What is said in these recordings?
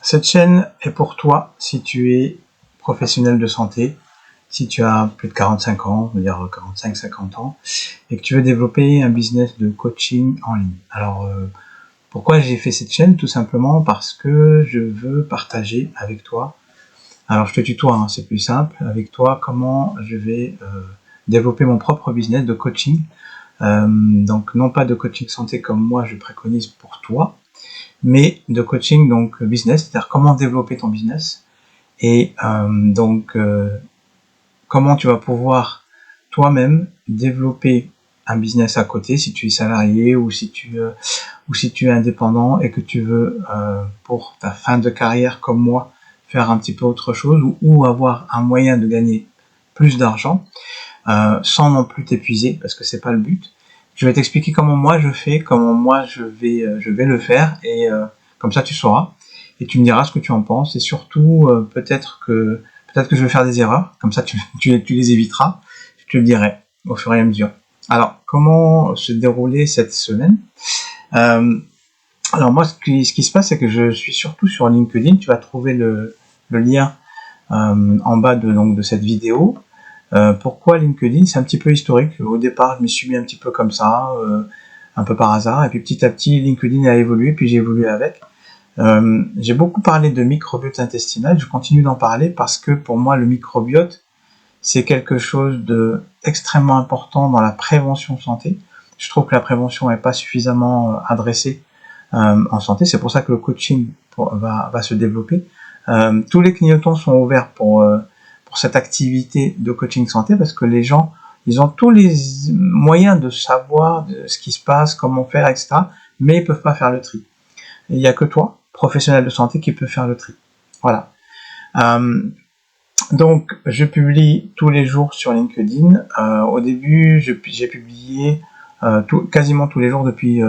Cette chaîne est pour toi si tu es professionnel de santé, si tu as plus de 45 ans, on va dire 45-50 ans, et que tu veux développer un business de coaching en ligne. Alors, pourquoi j'ai fait cette chaîne? Tout simplement parce que je veux partager avec toi, alors je te tutoie, hein, c'est plus simple, avec toi comment je vais développer mon propre business de coaching. Donc non pas de coaching santé comme moi je préconise pour toi, mais de coaching donc business, c'est-à-dire comment développer ton business et comment tu vas pouvoir toi-même développer un business à côté si tu es salarié ou si tu es indépendant et que tu veux pour ta fin de carrière comme moi faire un petit peu autre chose ou avoir un moyen de gagner plus d'argent sans non plus t'épuiser parce que c'est pas le but. Je vais t'expliquer comment moi je fais, comment moi je vais le faire et comme ça tu sauras et tu me diras ce que tu en penses et surtout peut-être que je vais faire des erreurs, comme ça tu les éviteras, je te le dirai au fur et à mesure. Alors comment se dérouler cette semaine? Alors moi ce qui se passe c'est que je suis surtout sur LinkedIn, tu vas trouver le lien en bas de cette vidéo. Pourquoi LinkedIn? C'est un petit peu historique. Au départ, je me suis mis un petit peu comme ça, un peu par hasard, et puis petit à petit, LinkedIn a évolué, puis j'ai évolué avec. J'ai beaucoup parlé de microbiote intestinal, je continue d'en parler parce que pour moi, le microbiote, c'est quelque chose de extrêmement important dans la prévention santé. Je trouve que la prévention n'est pas suffisamment adressée en santé, c'est pour ça que le coaching va se développer. Tous les clignotants sont ouverts pour cette activité de coaching santé parce que les gens, ils ont tous les moyens de savoir de ce qui se passe, comment faire, etc. Mais ils peuvent pas faire le tri. Il n'y a que toi, professionnel de santé, qui peut faire le tri. Voilà. Donc, je publie tous les jours sur LinkedIn. Au début, j'ai publié quasiment tous les jours depuis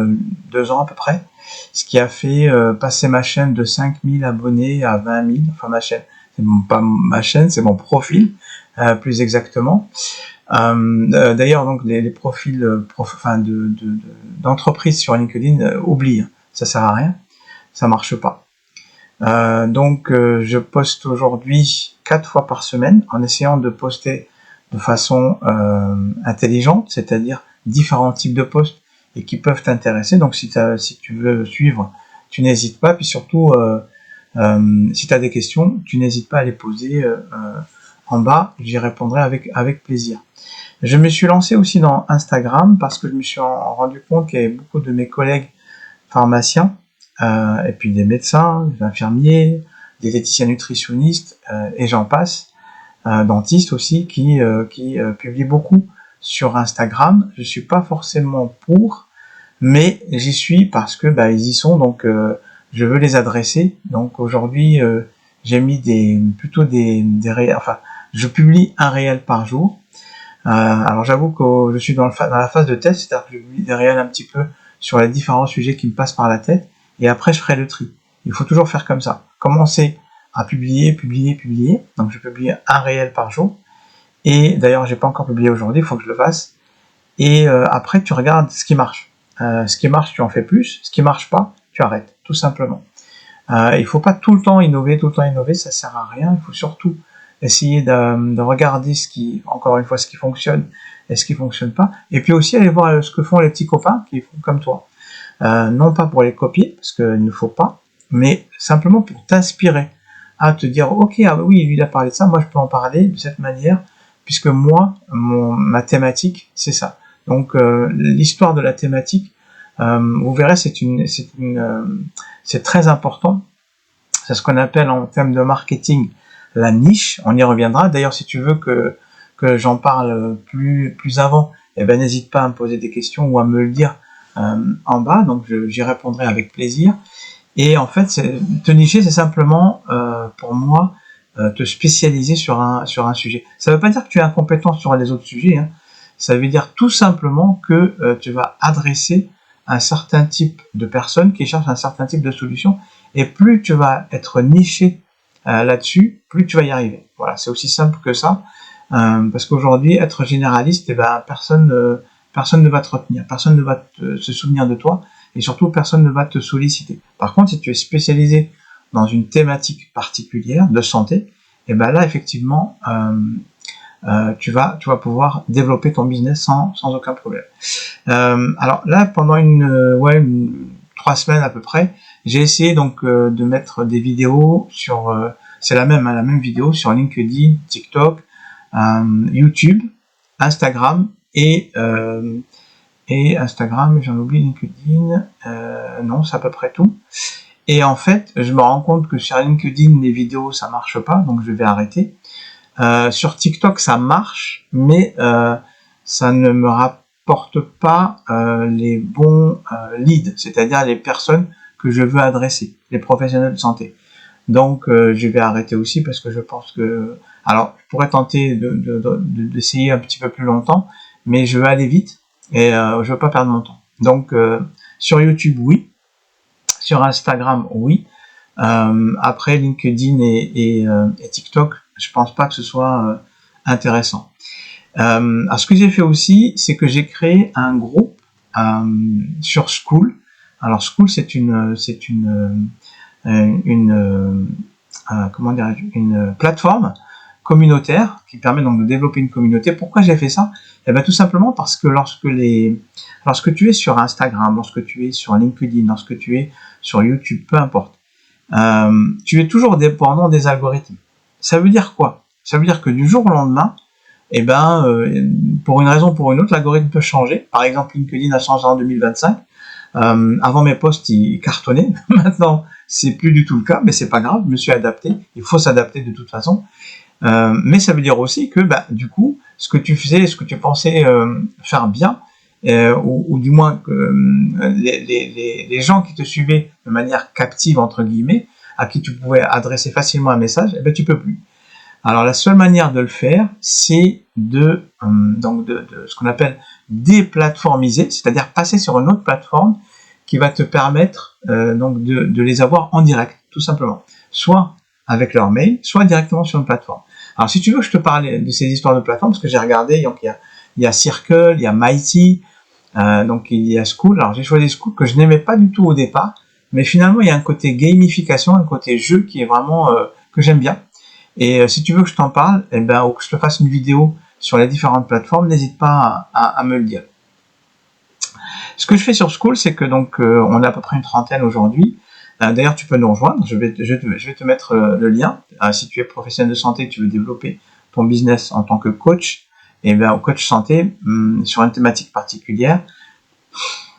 2 ans à peu près, ce qui a fait passer ma chaîne de 5000 abonnés à 20 000, enfin ma chaîne, pas ma chaîne, c'est mon profil, plus exactement. D'ailleurs, donc les profils d'entreprises sur LinkedIn, oublie, ça sert à rien, ça marche pas. Donc je poste aujourd'hui 4 fois par semaine en essayant de poster de façon intelligente, c'est-à-dire différents types de posts et qui peuvent t'intéresser. Donc si tu veux suivre, tu n'hésites pas. Puis surtout, si tu as des questions, tu n'hésites pas à les poser en bas, j'y répondrai avec plaisir. Je me suis lancé aussi dans Instagram parce que je me suis rendu compte qu'il y avait beaucoup de mes collègues pharmaciens et puis des médecins, des infirmiers, des diététiciens nutritionnistes et j'en passe, dentistes aussi qui publient beaucoup sur Instagram. Je suis pas forcément pour, mais j'y suis parce que ils y sont, donc je veux les adresser. Donc aujourd'hui j'ai mis plutôt des réels, enfin je publie un réel par jour. Alors j'avoue que je suis dans la phase de test, c'est-à-dire que je publie des réels un petit peu sur les différents sujets qui me passent par la tête, et après je ferai le tri. Il faut toujours faire comme ça. Commencer à publier. Donc je publie un réel par jour. Et d'ailleurs j'ai pas encore publié aujourd'hui, il faut que je le fasse. Et après tu regardes ce qui marche. Ce qui marche, tu en fais plus. Ce qui marche pas, tu arrêtes, tout simplement. Il faut pas tout le temps innover, ça sert à rien. Il faut surtout essayer de regarder ce qui fonctionne et ce qui fonctionne pas. Et puis aussi aller voir ce que font les petits copains qui font comme toi. Non pas pour les copier, parce qu'il ne faut pas, mais simplement pour t'inspirer à te dire, ok, oui, lui il a parlé de ça, moi je peux en parler de cette manière, puisque moi, ma thématique, c'est ça. Donc l'histoire de la thématique, vous verrez, c'est très important. C'est ce qu'on appelle en termes de marketing la niche. On y reviendra. D'ailleurs, si tu veux que j'en parle plus avant, n'hésite pas à me poser des questions ou à me le dire en bas. Donc j'y répondrai avec plaisir. Et en fait, te nicher, c'est simplement pour moi te spécialiser sur un sujet. Ça ne veut pas dire que tu es incompétent sur les autres sujets. Hein. Ça veut dire tout simplement que tu vas adresser un certain type de personnes qui cherchent un certain type de solution. Et plus tu vas être niché là-dessus, plus tu vas y arriver. Voilà, c'est aussi simple que ça. Parce qu'aujourd'hui, être généraliste, personne ne va te retenir, personne ne va se souvenir de toi, et surtout personne ne va te solliciter. Par contre, si tu es spécialisé dans une thématique particulière de santé, et ben là effectivement tu vas pouvoir développer ton business sans aucun problème. Alors là, pendant une 3 semaines à peu près, j'ai essayé donc de mettre des vidéos sur, c'est la même vidéo sur LinkedIn, TikTok, YouTube, Instagram et Instagram, j'en oublie LinkedIn, non, c'est à peu près tout. Et en fait, je me rends compte que sur LinkedIn, les vidéos, ça marche pas, donc je vais arrêter. Sur TikTok, ça marche, mais ça ne me rapporte pas les bons leads, c'est-à-dire les personnes que je veux adresser, les professionnels de santé. Donc, je vais arrêter aussi parce que je pense que... Alors, je pourrais tenter d'essayer un petit peu plus longtemps, mais je veux aller vite et je veux pas perdre mon temps. Donc, sur YouTube, oui. Sur Instagram, oui. Après, LinkedIn et TikTok, je pense pas que ce soit intéressant. Alors, ce que j'ai fait aussi, c'est que j'ai créé un groupe sur Skool. Alors, Skool, c'est une plateforme communautaire qui permet donc de développer une communauté. Pourquoi j'ai fait ça? Eh bien, tout simplement parce que lorsque tu es sur Instagram, lorsque tu es sur LinkedIn, lorsque tu es sur YouTube, peu importe, tu es toujours dépendant des algorithmes. Ça veut dire quoi? Ça veut dire que du jour au lendemain, eh ben, pour une raison ou pour une autre, l'algorithme peut changer. Par exemple, LinkedIn a changé en 2025. Avant, mes posts, ils cartonnaient. Maintenant, c'est plus du tout le cas, mais c'est pas grave, je me suis adapté. Il faut s'adapter de toute façon. Mais ça veut dire aussi que, du coup, ce que tu faisais, ce que tu pensais faire bien, ou du moins que les gens qui te suivaient de manière captive, entre guillemets, à qui tu pouvais adresser facilement un message, eh ben, tu peux plus. Alors, la seule manière de le faire, c'est de ce qu'on appelle déplatformiser, c'est-à-dire passer sur une autre plateforme qui va te permettre de les avoir en direct, tout simplement. Soit avec leur mail, soit directement sur une plateforme. Alors, si tu veux que je te parle de ces histoires de plateformes, parce que j'ai regardé, donc il y a Circle, il y a Mighty, donc il y a Skool. Alors, j'ai choisi Skool que je n'aimais pas du tout au départ, mais finalement, il y a un côté gamification, un côté jeu qui est vraiment que j'aime bien. Et si tu veux que je t'en parle, ou que je te fasse une vidéo sur les différentes plateformes, n'hésite pas à me le dire. Ce que je fais sur Skool, c'est que donc on est à peu près une trentaine aujourd'hui. D'ailleurs, tu peux nous rejoindre. Je vais te mettre le lien. Si tu es professionnel de santé, que tu veux développer ton business en tant que coach, au coach santé sur une thématique particulière,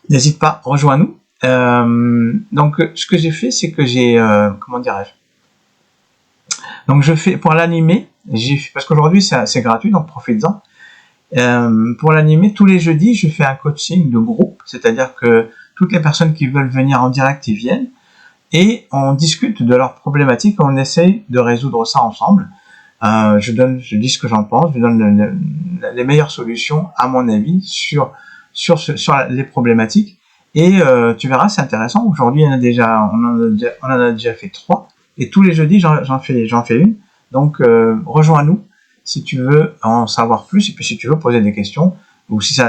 n'hésite pas, rejoins-nous. Donc, ce que j'ai fait, c'est que j'ai donc je fais pour l'animer, parce qu'aujourd'hui c'est gratuit, donc profites-en. Pour l'animer, tous les jeudis, je fais un coaching de groupe, c'est-à-dire que toutes les personnes qui veulent venir en direct, ils viennent, et on discute de leurs problématiques, on essaye de résoudre ça ensemble. Je dis ce que j'en pense, je donne les meilleures solutions, à mon avis, sur les problématiques, et tu verras, c'est intéressant. Aujourd'hui, on en a déjà fait 3. Et tous les jeudis, j'en fais une. Donc, rejoins-nous si tu veux en savoir plus, et puis si tu veux poser des questions, ou si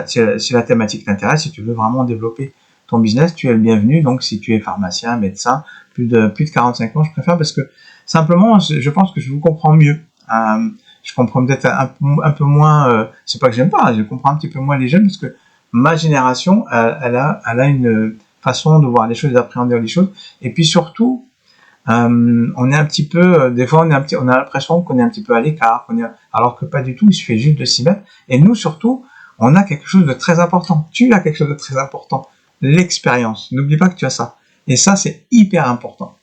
la thématique t'intéresse, si tu veux vraiment développer ton business, tu es le bienvenu. Donc, si tu es pharmacien, médecin, plus de 45 ans, je préfère, parce que simplement, je pense que je vous comprends mieux. Je comprends peut-être un peu moins, c'est pas que j'aime pas, je comprends un petit peu moins les jeunes, parce que ma génération, elle a une façon de voir les choses, d'appréhender les choses, et puis surtout, on est un petit peu, des fois on a l'impression qu'on est un petit peu à l'écart, alors que pas du tout, il suffit juste de s'y mettre. Et nous surtout, on a quelque chose de très important. Tu as quelque chose de très important, l'expérience. N'oublie pas que tu as ça. Et ça, c'est hyper important.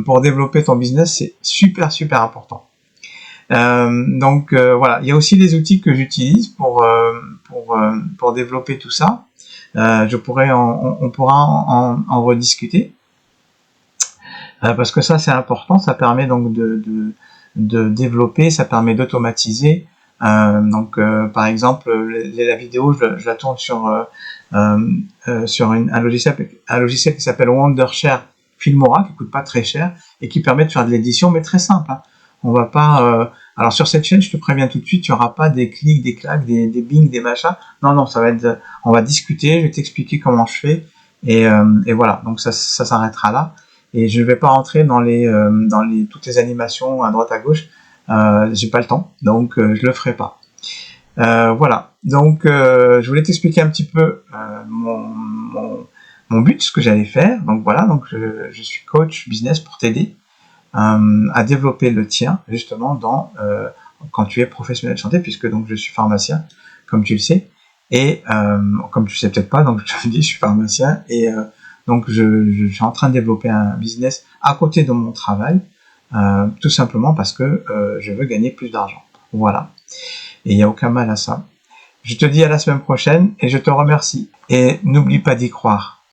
Pour développer ton business, c'est super important. Donc voilà, il y a aussi des outils que j'utilise pour développer tout ça. On pourra en rediscuter. Parce que ça c'est important, ça permet donc de développer, ça permet d'automatiser. Par exemple, la vidéo, je la tourne sur un logiciel qui s'appelle Wondershare Filmora, qui coûte pas très cher et qui permet de faire de l'édition, mais très simple. On va pas. Alors sur cette chaîne, je te préviens tout de suite, il y aura pas des clics, des claques, des bing, des machins. Non, ça va être. On va discuter, je vais t'expliquer comment je fais et voilà. Donc ça s'arrêtera là. et je ne vais pas rentrer dans toutes les animations à droite à gauche. J'ai pas le temps, donc je le ferai pas. Voilà. Donc je voulais t'expliquer un petit peu mon but, ce que j'allais faire. Donc voilà. Donc je suis coach business pour t'aider à développer le tien justement quand tu es professionnel de santé, puisque donc je suis pharmacien, comme tu le sais, et comme tu sais peut-être pas, donc je te dis, je suis pharmacien, et donc je suis en train de développer un business à côté de mon travail, tout simplement parce que je veux gagner plus d'argent. Voilà. Et il n'y a aucun mal à ça. Je te dis à la semaine prochaine et je te remercie. Et n'oublie pas d'y croire.